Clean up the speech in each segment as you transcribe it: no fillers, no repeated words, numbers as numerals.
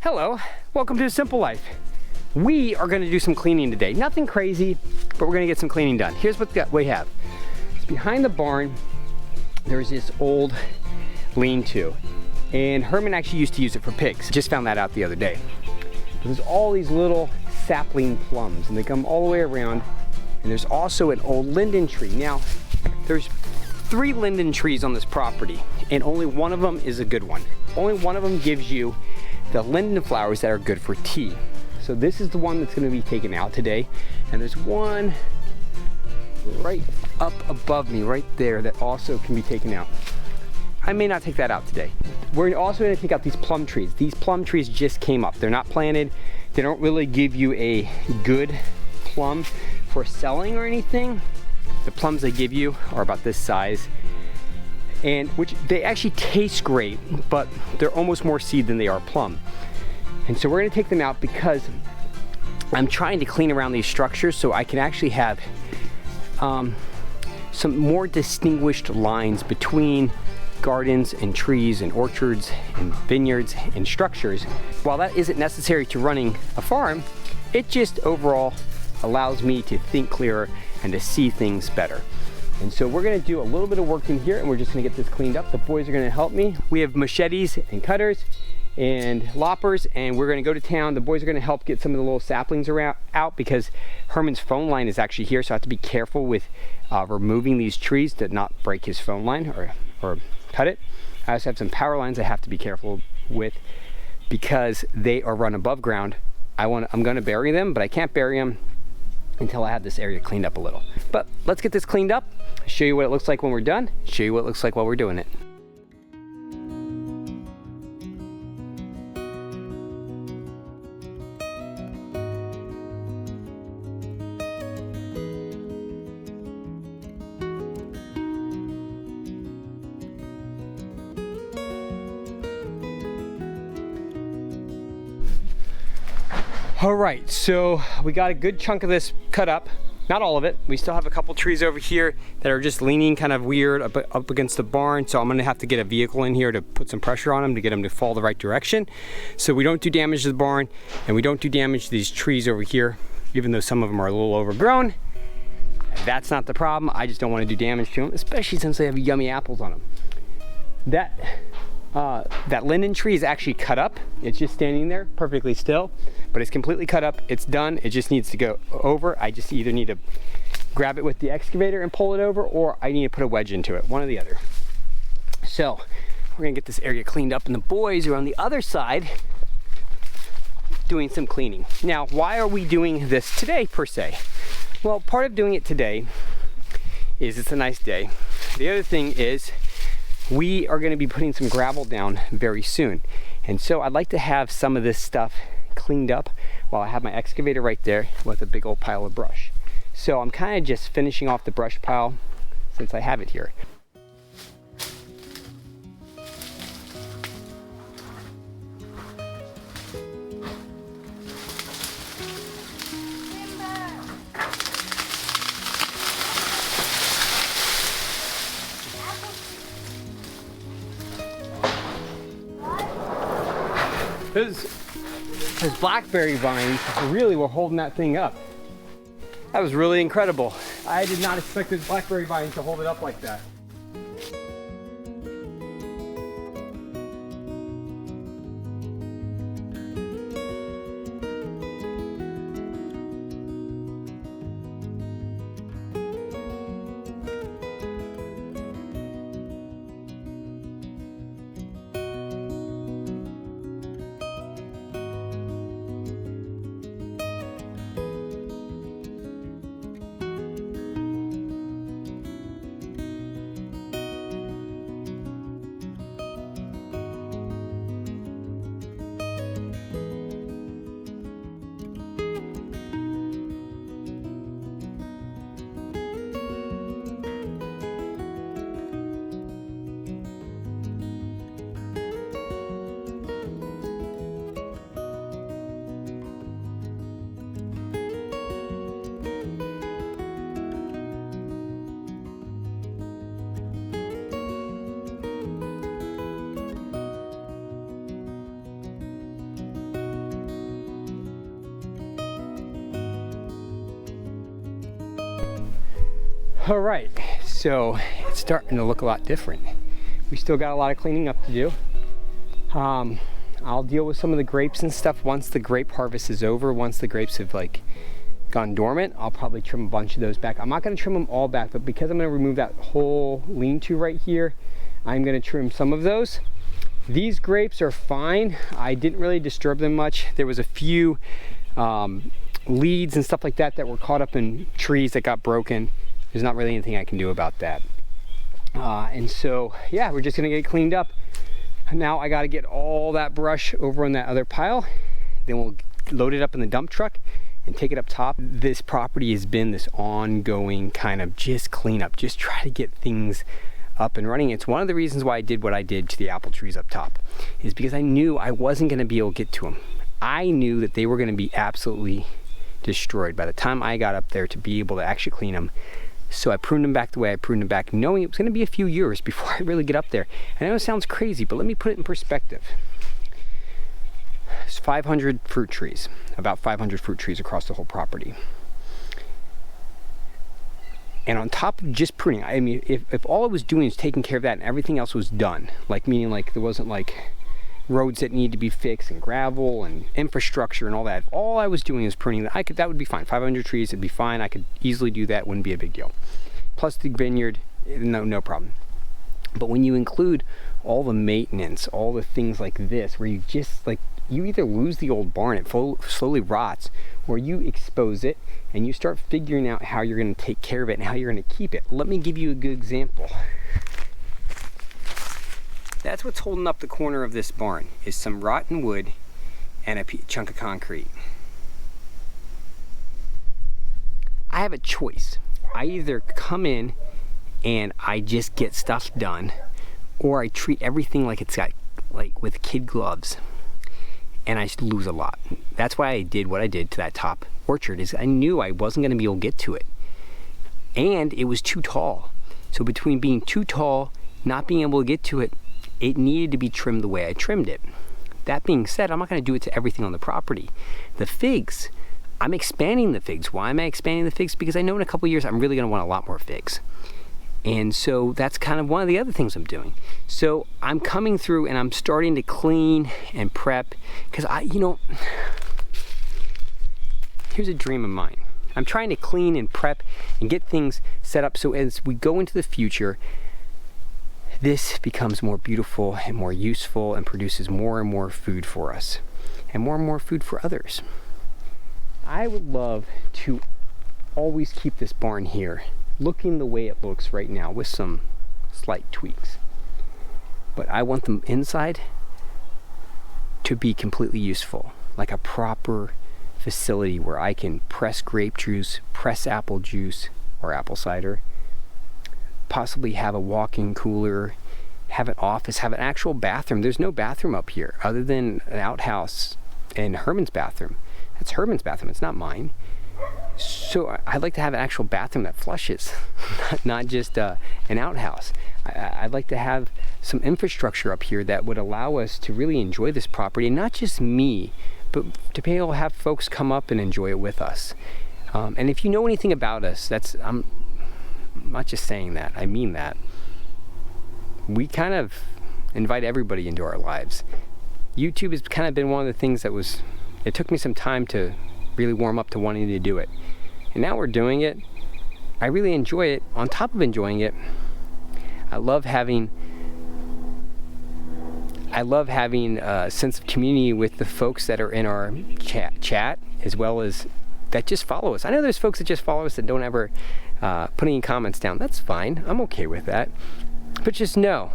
Hello, welcome to A Simple Life. We are gonna do some cleaning today. Nothing crazy, but we're gonna get some cleaning done. Here's what we have. It's behind the barn, there's this old lean-to. And Herman actually used to use it for pigs. Just found that out the other day. There's all these little sapling plums and they come all the way around. And there's also an old linden tree. Now, there's 3 linden trees on this property and only one of them is a good one. Only one of them gives you the linden flowers that are good for tea. So this is the one that's gonna be taken out today. And there's one right up above me, right there, that also can be taken out. I may not take that out today. We're also gonna take out these plum trees. These plum trees just came up. They're not planted. They don't really give you a good plum for selling or anything. The plums they give you are about this size, and which they actually taste great, but they're almost more seed than they are plum. And so we're gonna take them out because I'm trying to clean around these structures so I can actually have some more distinguished lines between gardens and trees and orchards and vineyards and structures. While that isn't necessary to running a farm, it just overall allows me to think clearer and to see things better. And so we're gonna do a little bit of work in here and we're just gonna get this cleaned up. The boys are gonna help me. We have machetes and cutters and loppers and we're gonna go to town. The boys are gonna help get some of the little saplings out because Herman's phone line is actually here, so I have to be careful with removing these trees to not break his phone line or cut it. I also have some power lines I have to be careful with because they are run above ground. I'm gonna bury them, but I can't bury them until I have this area cleaned up a little. But let's get this cleaned up, show you what it looks like when we're done, show you what it looks like while we're doing it. All right, so we got a good chunk of this cut up. Not all of it. We still have a couple trees over here that are just leaning kind of weird up against the barn. So I'm gonna have to get a vehicle in here to put some pressure on them to get them to fall the right direction. So we don't do damage to the barn and we don't do damage to these trees over here, even though some of them are a little overgrown. That's not the problem. I just don't want to do damage to them, especially since they have yummy apples on them. That linden tree is actually cut up. It's just standing there perfectly still, but it's completely cut up. It's done. It just needs to go over. I just either need to grab it with the excavator and pull it over, or I need to put a wedge into it, one or the other. So we're gonna get this area cleaned up and the boys are on the other side doing some cleaning. Now, why are we doing this today per se? Well, part of doing it today is it's a nice day. The other thing is we are going to be putting some gravel down very soon. And so I'd like to have some of this stuff cleaned up while I have my excavator right there with a big old pile of brush. So I'm kind of just finishing off the brush pile since I have it here. Those blackberry vines really were holding that thing up. That was really incredible. I did not expect those blackberry vines to hold it up like that. All right, so it's starting to look a lot different. We still got a lot of cleaning up to do. I'll deal with some of the grapes and stuff once the grape harvest is over. Once the grapes have like gone dormant, I'll probably trim a bunch of those back. I'm not gonna trim them all back, but because I'm gonna remove that whole lean-to right here, I'm gonna trim some of those. These grapes are fine. I didn't really disturb them much. There was a few leads and stuff like that that were caught up in trees that got broken. There's not really anything I can do about that. And so, yeah, we're just gonna get it cleaned up. Now I gotta get all that brush over on that other pile. Then we'll load it up in the dump truck and take it up top. This property has been this ongoing kind of just cleanup, just try to get things up and running. It's one of the reasons why I did what I did to the apple trees up top, is because I knew I wasn't gonna be able to get to them. I knew that they were gonna be absolutely destroyed by the time I got up there to be able to actually clean them. So I pruned them back the way I pruned them back, knowing it was going to be a few years before I really get up there. I know it sounds crazy, but let me put it in perspective. There's 500 fruit trees, about 500 fruit trees across the whole property. And on top of just pruning, I mean, if all I was doing is taking care of that and everything else was done, like meaning like there wasn't like roads that need to be fixed and gravel and infrastructure and all that. If all I was doing is pruning, that would be fine. 500 trees, it'd be fine. I could easily do that, wouldn't be a big deal. Plus the vineyard, no problem. But when you include all the maintenance, all the things like this, where you just like, you either lose the old barn, it slowly rots, or you expose it and you start figuring out how you're gonna take care of it and how you're gonna keep it. Let me give you a good example. That's what's holding up the corner of this barn, is some rotten wood and a chunk of concrete. I have a choice. I either come in and I just get stuff done, or I treat everything like it's got, like with kid gloves, and I lose a lot. That's why I did what I did to that top orchard, is I knew I wasn't gonna be able to get to it. And it was too tall. So between being too tall, not being able to get to it, it needed to be trimmed the way I trimmed it. That being said, I'm not going to do it to everything on the property. The figs, I'm expanding the figs. Why am I expanding the figs? Because I know in a couple of years I'm really going to want a lot more figs. And so that's kind of one of the other things I'm doing. So I'm coming through and I'm starting to clean and prep, because here's a dream of mine. I'm trying to clean and prep and get things set up so as we go into the future, this becomes more beautiful and more useful and produces more and more food for us and more food for others. I would love to always keep this barn here looking the way it looks right now with some slight tweaks. But I want the inside to be completely useful, like a proper facility where I can press grape juice, press apple juice or apple cider, possibly have a walk-in cooler, have an office, have an actual bathroom. There's no bathroom up here other than an outhouse and Herman's bathroom. That's Herman's bathroom, it's not mine. So I'd like to have an actual bathroom that flushes, not just an outhouse. I'd like to have some infrastructure up here that would allow us to really enjoy this property, and not just me, but to be able to have folks come up and enjoy it with us. And if you know anything about us, I'm not just saying that, I mean that. We kind of invite everybody into our lives. YouTube has kind of been one of the things that it took me some time to really warm up to wanting to do it. And now we're doing it. I really enjoy it. On top of enjoying it, I love having a sense of community with the folks that are in our chat, as well as that just follow us. I know there's folks that just follow us that don't ever put any comments down. That's fine. I'm okay with that. But just know,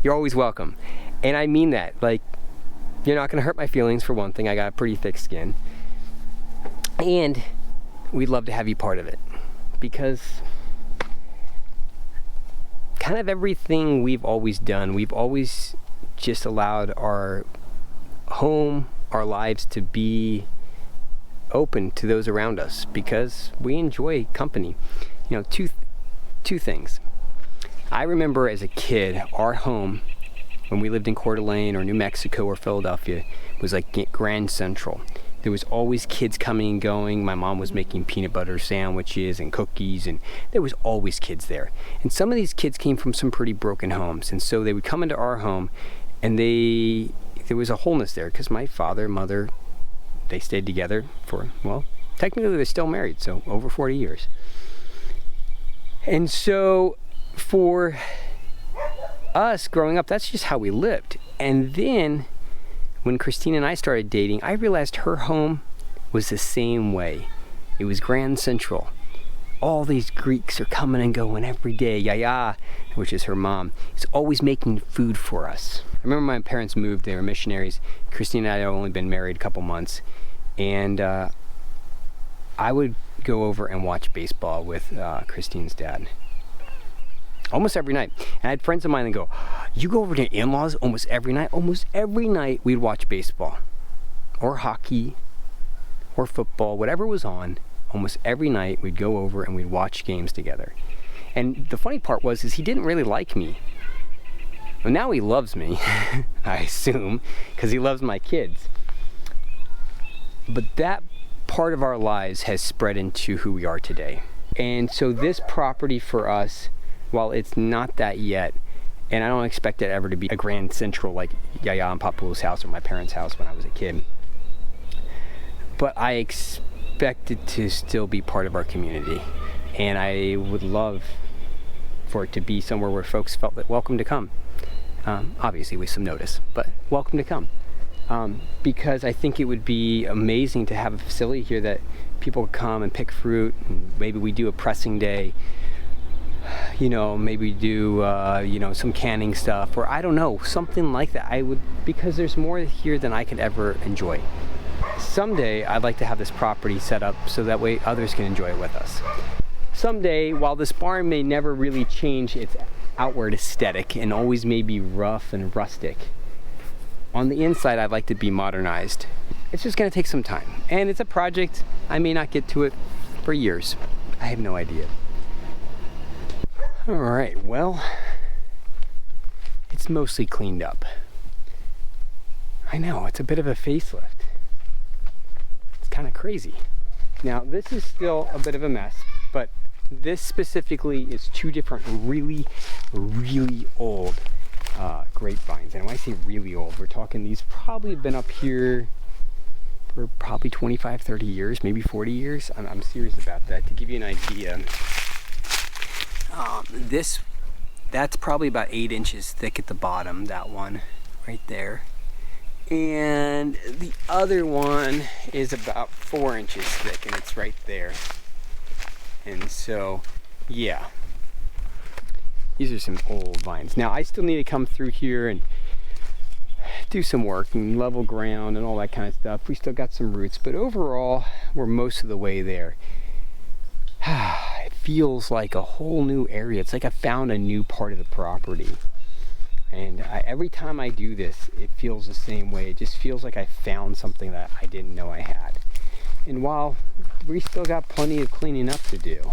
you're always welcome. And I mean that. Like, you're not gonna hurt my feelings, for one thing. I got a pretty thick skin. And we'd love to have you part of it, because kind of everything we've always done, we've always just allowed our home, our lives to be open to those around us, because we enjoy company. You know, two things. I remember as a kid, our home, when we lived in Coeur d'Alene or New Mexico or Philadelphia, was like Grand Central. There was always kids coming and going. My mom was making peanut butter sandwiches and cookies, and there was always kids there. And some of these kids came from some pretty broken homes, and so they would come into our home, and there was a wholeness there because my father, mother, they stayed together for, well, technically they're still married, so over 40 years. And so for us growing up, that's just how we lived. And then when Christine and I started dating, I realized her home was the same way. It was Grand Central. All these Greeks are coming and going every day. Yaya, which is her mom, is always making food for us. I remember my parents moved, they were missionaries. Christine and I had only been married a couple months. And I would go over and watch baseball with Christine's dad. Almost every night. And I had friends of mine that go, you go over to in-laws almost every night? Almost every night we'd watch baseball or hockey or football, whatever was on. Almost every night we'd go over and we'd watch games together. And the funny part was he didn't really like me. Well, now he loves me, I assume, because he loves my kids. But that part of our lives has spread into who we are today. And so this property for us, while it's not that yet, and I don't expect it ever to be a Grand Central like Yaya and Papu's house or my parents' house when I was a kid, but I expect it to still be part of our community. And I would love for it to be somewhere where folks felt that welcome to come. Obviously with some notice, but welcome to come. Because I think it would be amazing to have a facility here that people come and pick fruit, and maybe we do a pressing day. Maybe do, some canning stuff, or I don't know, something like that. Because there's more here than I could ever enjoy. Someday, I'd like to have this property set up so that way others can enjoy it with us. Someday, while this barn may never really change its outward aesthetic and always may be rough and rustic, on the inside, I'd like to be modernized. It's just gonna take some time. And it's a project, I may not get to it for years. I have no idea. All right, well, it's mostly cleaned up. I know, it's a bit of a facelift. It's kind of crazy. Now, this is still a bit of a mess, but this specifically is two different really, really old grapevines. And when I say really old, we're talking these probably have been up here for probably 25, 30 years, maybe 40 years. I'm serious about that. To give you an idea, that's probably about 8 inches thick at the bottom, that one right there. And the other one is about 4 inches thick, and it's right there. And so, yeah, these are some old vines. Now, I still need to come through here and do some work and level ground and all that kind of stuff. We still got some roots, but overall, we're most of the way there. It feels like a whole new area. It's like I found a new part of the property. And every time I do this, it feels the same way. It just feels like I found something that I didn't know I had. And while we still got plenty of cleaning up to do,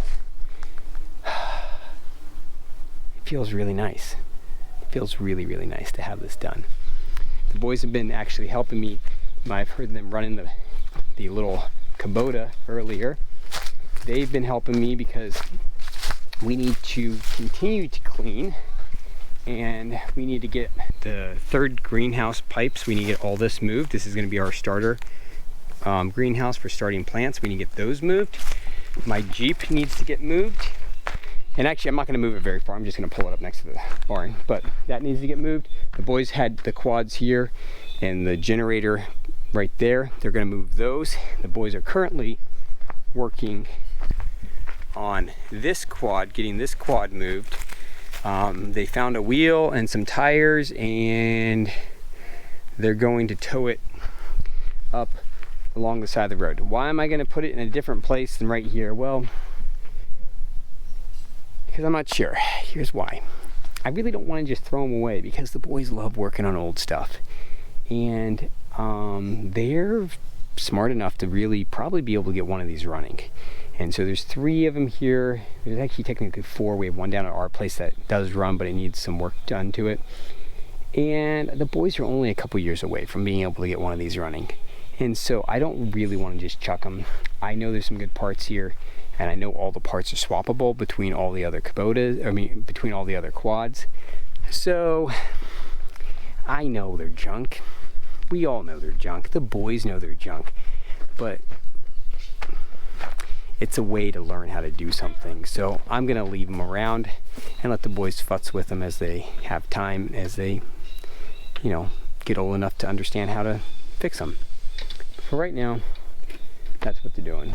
it feels really nice. It feels really, really nice to have this done. The boys have been actually helping me. I've heard them running the little Kubota earlier. They've been helping me because we need to continue to clean, and we need to get the third greenhouse pipes. We need to get all this moved. This is going to be our starter greenhouse for starting plants. We need to get those moved. My Jeep needs to get moved. And actually, I'm not going to move it very far. I'm just going to pull it up next to the barn. But that needs to get moved. The boys had the quads here and the generator right there. They're going to move those. The boys are currently working on this quad, getting this quad moved. They found a wheel and some tires, and they're going to tow it up along the side of the road. Why am I going to put it in a different place than right here? Well, because I'm not sure. Here's why. I really don't want to just throw them away, because the boys love working on old stuff, and they're smart enough to really probably be able to get one of these running. And so there's 3 of them here. There's actually technically 4. We have one down at our place that does run, but it needs some work done to it. And the boys are only a couple years away from being able to get one of these running. And so I don't really want to just chuck them. I know there's some good parts here, and I know all the parts are swappable between all the other Kubotas, between all the other quads. So I know they're junk. We all know they're junk. The boys know they're junk. But it's a way to learn how to do something. So I'm gonna leave them around and let the boys futz with them as they have time, as they, you know, get old enough to understand how to fix them. For right now, that's what they're doing.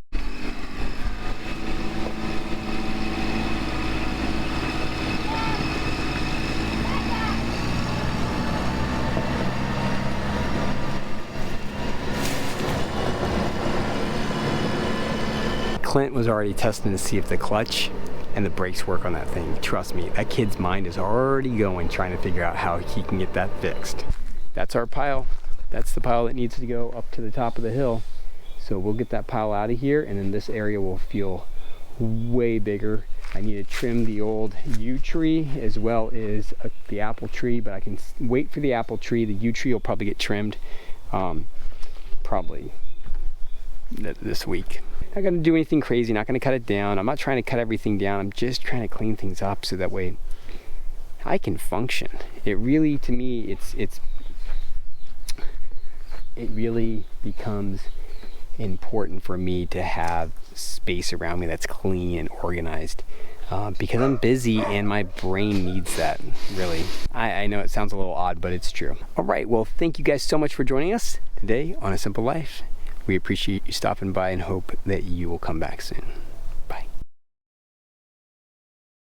Clint was already testing to see if the clutch and the brakes work on that thing. Trust me, that kid's mind is already going, trying to figure out how he can get that fixed. That's our pile. That's the pile that needs to go up to the top of the hill. So we'll get that pile out of here, and then this area will feel way bigger. I need to trim the old yew tree as well as the apple tree, but I can wait for the apple tree. The yew tree will probably get trimmed probably this week. Not gonna do anything crazy, not gonna cut it down. I'm not trying to cut everything down. I'm just trying to clean things up so that way I can function. It really, to me, it really becomes important for me to have space around me that's clean and organized, because I'm busy and my brain needs that, really. I know it sounds a little odd, but it's true. All right, well, thank you guys so much for joining us today on A Simple Life. We appreciate you stopping by and hope that you will come back soon.